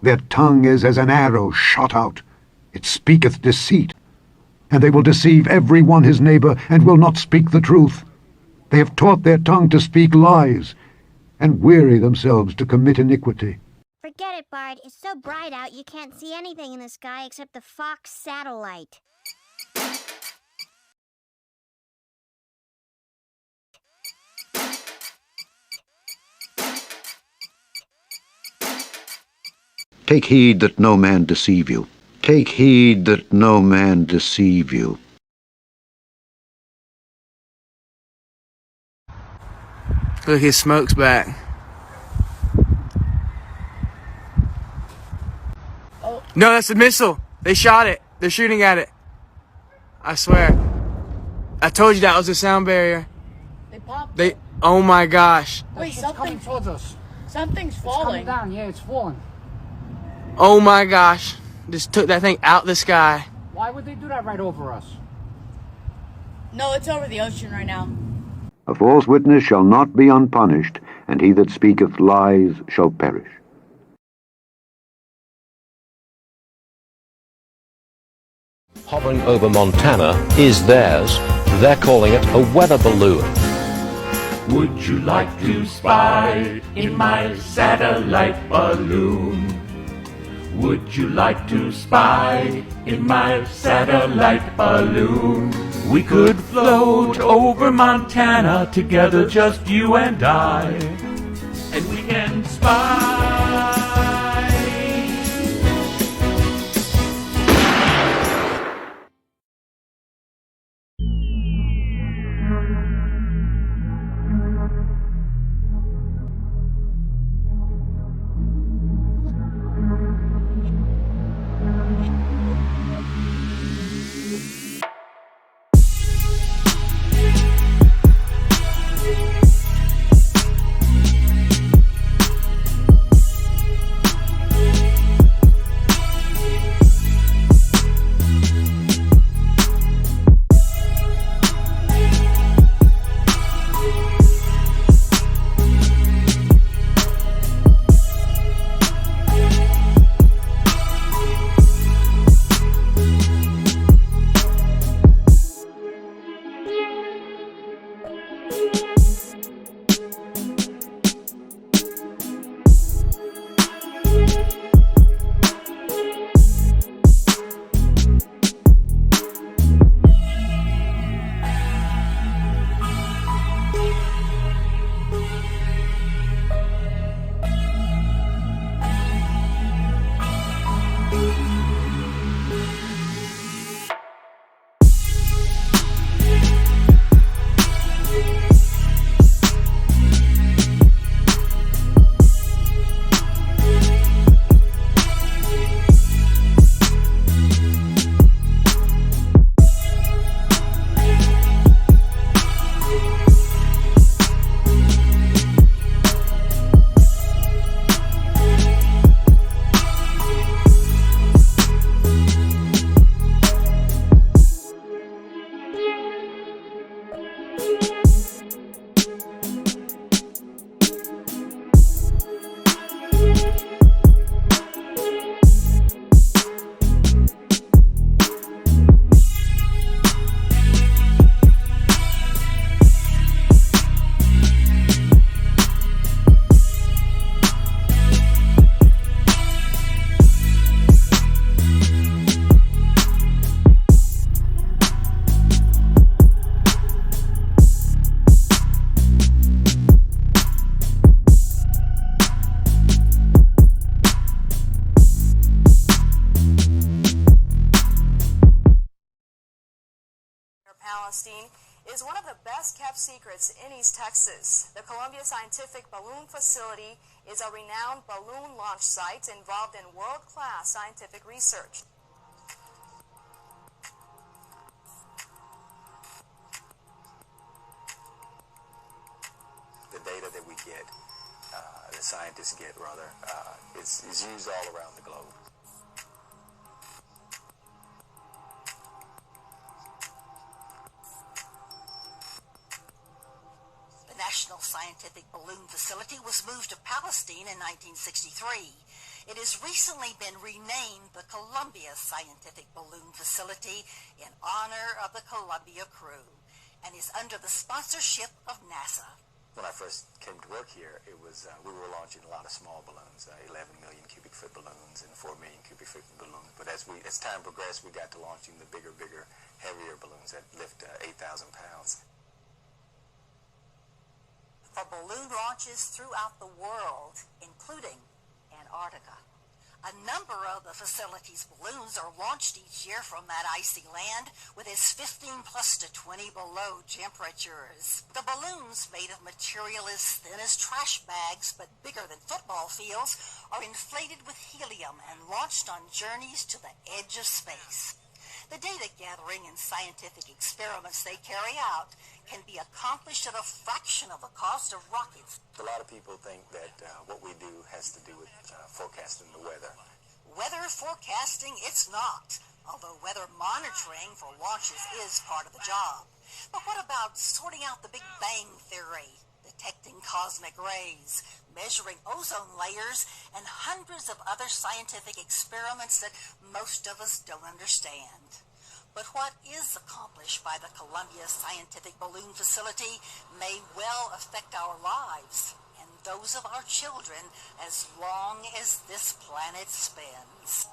Their tongue is as an arrow shot out. It speaketh deceit. And they will deceive every one his neighbor, and will not speak the truth. They have taught their tongue to speak lies, and weary themselves to commit iniquity. Forget it, Bart. It's so bright out you can't see anything in the sky except the Fox satellite. Take heed that no man deceive you. Take heed that no man deceive you. Look, his smoke's back. Oh. No, that's a missile. They shot it. They're shooting at it. I swear. I told you that was a sound barrier. They popped it. Oh my gosh. Wait, something's coming towards us. Something's falling. It's coming down. Yeah, it's falling. Oh my gosh. Just took that thing out the sky. Why would they do that right over us? No, it's over the ocean right now. A false witness shall not be unpunished, and he that speaketh lies shall perish. Hovering over Montana is theirs. They're calling it a weather balloon. Would you like to spy in my satellite balloon? Would you like to spy in my satellite balloon? We could float over Montana together, just you and I, and we can spy. Palestine is one of the best-kept secrets in East Texas. The Columbia Scientific Balloon Facility is a renowned balloon launch site involved in world-class scientific research. The data that we get, the scientists get rather, is used all around the globe. The National Scientific Balloon Facility was moved to Palestine in 1963. It has recently been renamed the Columbia Scientific Balloon Facility in honor of the Columbia crew and is under the sponsorship of NASA. When I first came to work here, it was we were launching a lot of small balloons, 11 million cubic foot balloons and 4 million cubic foot balloons. But as time progressed, we got to launching the bigger, heavier balloons that lift 8,000 pounds. For balloon launches throughout the world, including Antarctica. A number of the facility's balloons are launched each year from that icy land with its 15 plus to 20 below temperatures. The balloons, made of material as thin as trash bags but bigger than football fields, are inflated with helium and launched on journeys to the edge of space. The data gathering and scientific experiments they carry out can be accomplished at a fraction of the cost of rockets. A lot of people think that what we do has to do with forecasting the weather. Weather forecasting, it's not, although weather monitoring for launches is part of the job. But what about sorting out the Big Bang Theory, detecting cosmic rays, measuring ozone layers, and hundreds of other scientific experiments that most of us don't understand? But what is accomplished by the Columbia Scientific Balloon Facility may well affect our lives and those of our children as long as this planet spins.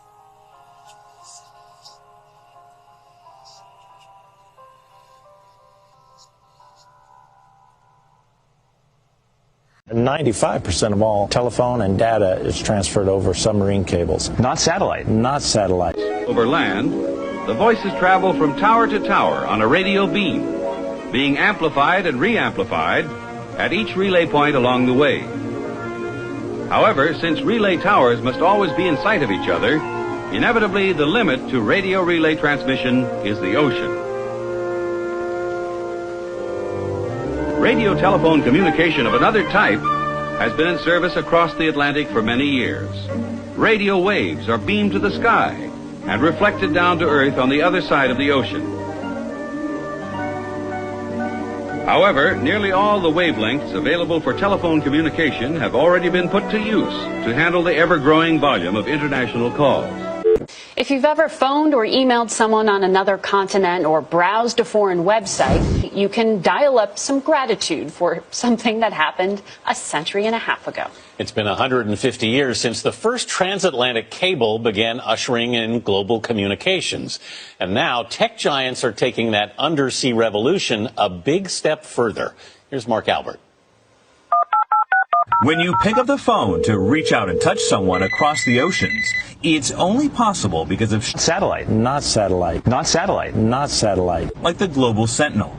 95% of all telephone and data is transferred over submarine cables. Not satellite. Not satellite. Over land, the voices travel from tower to tower on a radio beam, being amplified and re-amplified at each relay point along the way. However, since relay towers must always be in sight of each other, inevitably the limit to radio relay transmission is the ocean. Radio telephone communication of another type has been in service across the Atlantic for many years. Radio waves are beamed to the sky and reflected down to Earth on the other side of the ocean. However, nearly all the wavelengths available for telephone communication have already been put to use to handle the ever-growing volume of international calls. If you've ever phoned or emailed someone on another continent or browsed a foreign website, you can dial up some gratitude for something that happened a century and a half ago. It's been 150 years since the first transatlantic cable began ushering in global communications. And now tech giants are taking that undersea revolution a big step further. Here's Mark Albert. When you pick up the phone to reach out and touch someone across the oceans, it's only possible because of satellite. Not satellite. Not satellite. Not satellite. Like the Global Sentinel.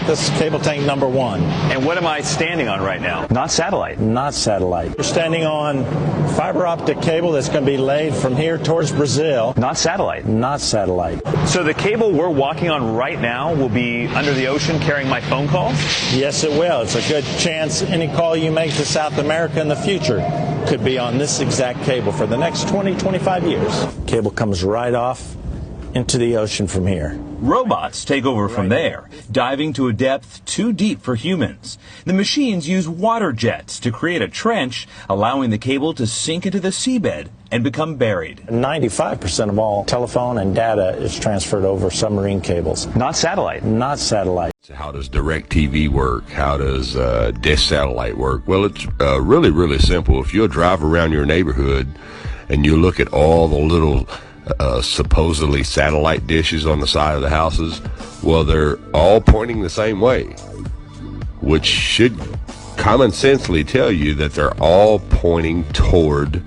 This is cable tank number 1. And what am I standing on right now? Not satellite. Not satellite. You're standing on fiber optic cable that's going to be laid from here towards Brazil. Not satellite. Not satellite. So the cable we're walking on right now will be under the ocean carrying my phone calls? Yes, it will. It's a good chance any call you make to South America in the future could be on this exact cable for the next 20, 25 years. Cable comes right off into the ocean from here. Robots take over from there, diving to a depth too deep for humans. The machines use water jets to create a trench, allowing the cable to sink into the seabed and become buried. 95% of all telephone and data is transferred over submarine cables. Not satellite. Not satellite. How does DirecTV work? How does Dish Satellite work? Well, it's really, really simple. If you'll drive around your neighborhood and you look at all the little supposedly satellite dishes on the side of the houses, well, they're all pointing the same way, which should common sensely tell you that they're all pointing toward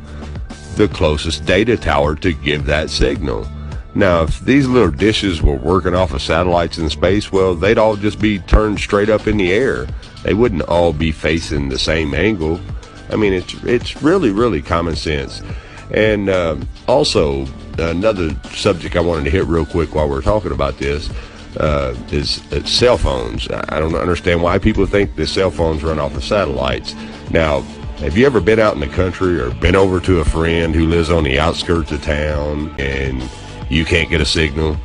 the closest data tower to give that signal. Now, if these little dishes were working off of satellites in space, well, they'd all just be turned straight up in the air. They wouldn't all be facing the same angle. I mean, it's really, really common sense. And also, another subject I wanted to hit real quick while we're talking about this is cell phones. I don't understand why people think that cell phones run off of satellites. Now, have you ever been out in the country or been over to a friend who lives on the outskirts of town and you can't get a signal?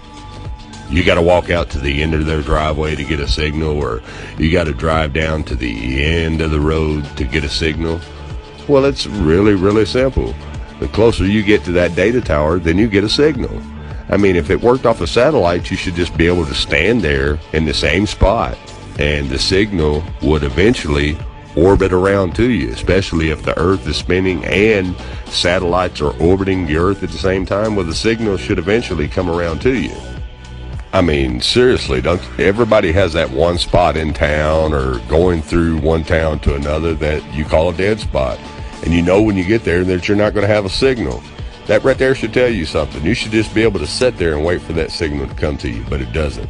You got to walk out to the end of their driveway to get a signal, or you got to drive down to the end of the road to get a signal. Well, it's really, really simple. The closer you get to that data tower, then you get a signal. I mean, if it worked off a satellite, you should just be able to stand there in the same spot, and the signal would eventually orbit around to you, especially if the Earth is spinning and satellites are orbiting the Earth at the same time. Well, the signal should eventually come around to you. I mean, seriously, don't everybody has that one spot in town or going through one town to another that you call a dead spot, and you know when you get there that you're not going to have a signal. That right there should tell you something. You should just be able to sit there and wait for that signal to come to you, but it doesn't.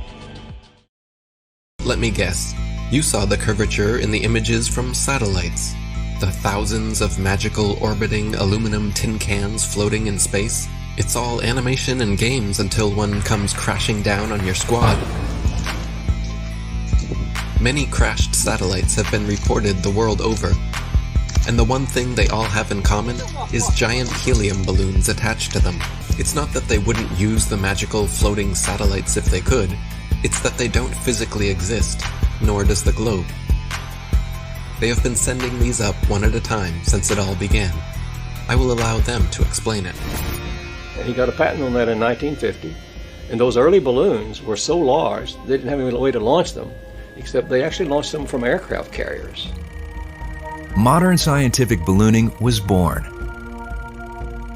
Let me guess. You saw the curvature in the images from satellites. The thousands of magical orbiting aluminum tin cans floating in space. It's all animation and games until one comes crashing down on your squad. Many crashed satellites have been reported the world over. And the one thing they all have in common is giant helium balloons attached to them. It's not that they wouldn't use the magical floating satellites if they could. It's that they don't physically exist, nor does the globe. They have been sending these up one at a time since it all began. I will allow them to explain it. He got a patent on that in 1950, and those early balloons were so large they didn't have any way to launch them, except they actually launched them from aircraft carriers. Modern scientific ballooning was born.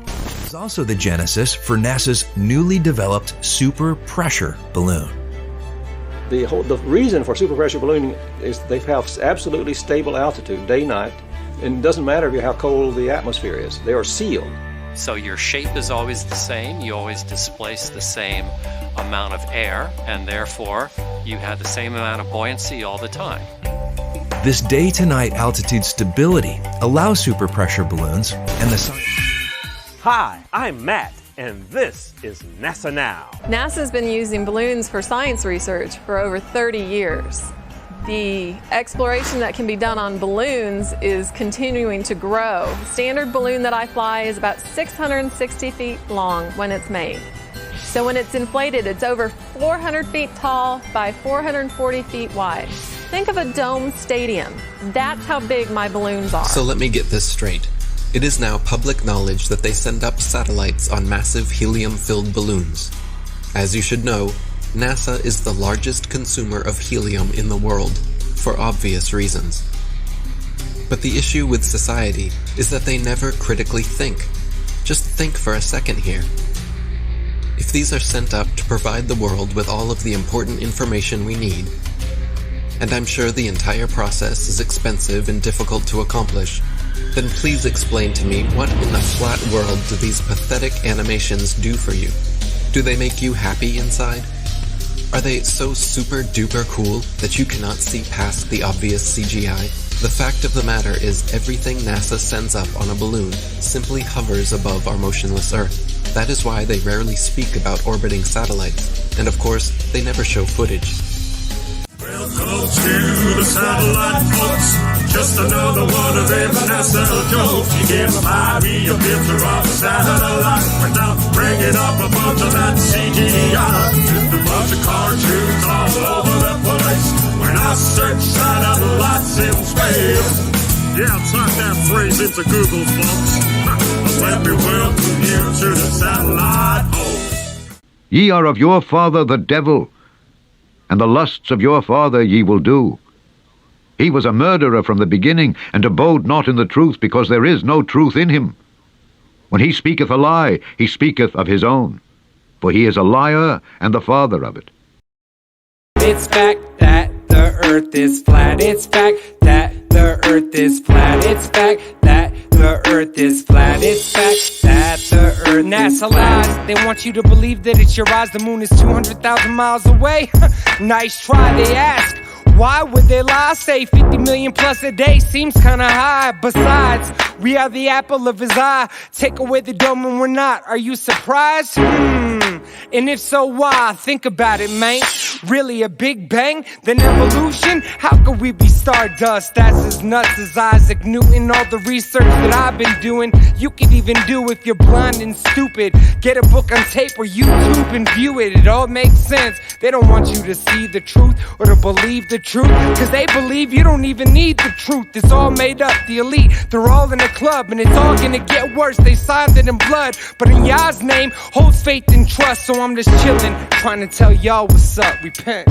It was also the genesis for NASA's newly developed super pressure balloon. The reason for super pressure ballooning is they have absolutely stable altitude, day, night, and it doesn't matter how cold the atmosphere is. They are sealed. So your shape is always the same, you always displace the same amount of air, and therefore you have the same amount of buoyancy all the time. This day-to-night altitude stability allows super pressure balloons and the sun. Hi, I'm Matt, and this is NASA Now. NASA's been using balloons for science research for over 30 years. The exploration that can be done on balloons is continuing to grow. The standard balloon that I fly is about 660 feet long when it's made. So when it's inflated, it's over 400 feet tall by 440 feet wide. Think of a domed stadium. That's how big my balloons are. So let me get this straight. It is now public knowledge that they send up satellites on massive helium-filled balloons. As you should know, NASA is the largest consumer of helium in the world, for obvious reasons. But the issue with society is that they never critically think. Just think for a second here. If these are sent up to provide the world with all of the important information we need, and I'm sure the entire process is expensive and difficult to accomplish, then please explain to me what in the flat world do these pathetic animations do for you? Do they make you happy inside? Are they so super duper cool that you cannot see past the obvious CGI? The fact of the matter is everything NASA sends up on a balloon simply hovers above our motionless Earth. That is why they rarely speak about orbiting satellites, and of course, they never show footage. Welcome to the satellite, folks. Just another one of them NASA jokes. You get a 5E, a picture of a satellite without bringing up a bunch of that CGI. Just a bunch of cartoons all over the place. When I search satellites in space. Yeah, type that phrase into Google, folks. Let me welcome you to the satellite home. Ye are of your father the devil, and the lusts of your father ye will do. He was a murderer from the beginning, and abode not in the truth, because there is no truth in him. When he speaketh a lie, he speaketh of his own, for he is a liar and the father of it. It's fact that the earth is flat. It's fact that the earth is flat. It's fact that the earth is flat. It's fact that the earth NASA lies. They want you to believe that it's your eyes. The moon is 200,000 miles away. Nice try, they ask. Why would they lie? Say 50 million plus a day seems kinda high. Besides, we are the apple of his eye. Take away the dome and we're not. Are you surprised? And if so, why? Think about it, man. Really a big bang? Then evolution? How could we be stardust? That's as nuts as Isaac Newton. All the research that I've been doing, you could even do if you're blind and stupid. Get a book on tape or YouTube and view it. It all makes sense. They don't want you to see the truth or to believe the truth, cause they believe you don't even need the truth. It's all made up. The elite, they're all in the club, and it's all gonna get worse. They signed it in blood, but in Yah's name holds faith and trust. So I'm just chilling, trying to tell y'all what's up. Repent.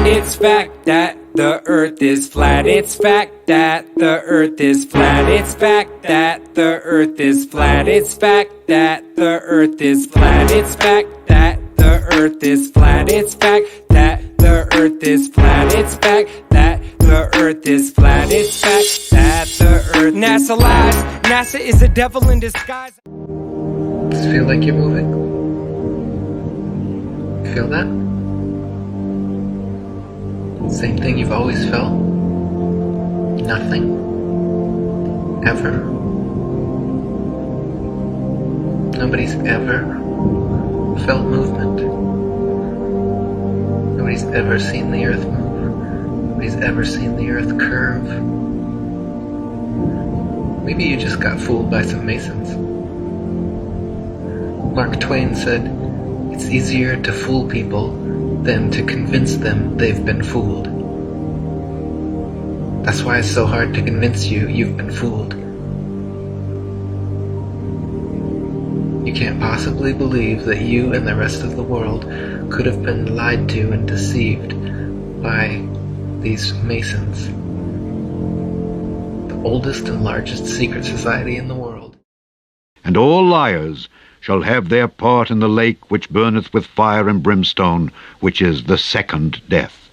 It's fact that the earth is flat. It's fact that the earth is flat. It's fact that the earth is flat. It's fact that the earth is flat. It's fact that the earth is flat. It's fact that the earth is flat. It's fact that the earth is flat. It's fact that the earth. NASA lies. NASA is a devil in disguise. Does it feel like you're moving? Feel that? Same thing you've always felt? Nothing? Ever? Nobody's ever felt movement. Nobody's ever seen the earth move. Nobody's ever seen the earth curve. Maybe you just got fooled by some Masons. Mark Twain said, "It's easier to fool people than to convince them they've been fooled." That's why it's so hard to convince you you've been fooled. You can't possibly believe that you and the rest of the world could have been lied to and deceived by these Masons, the oldest and largest secret society in the world. And all liars shall have their part in the lake which burneth with fire and brimstone, which is the second death.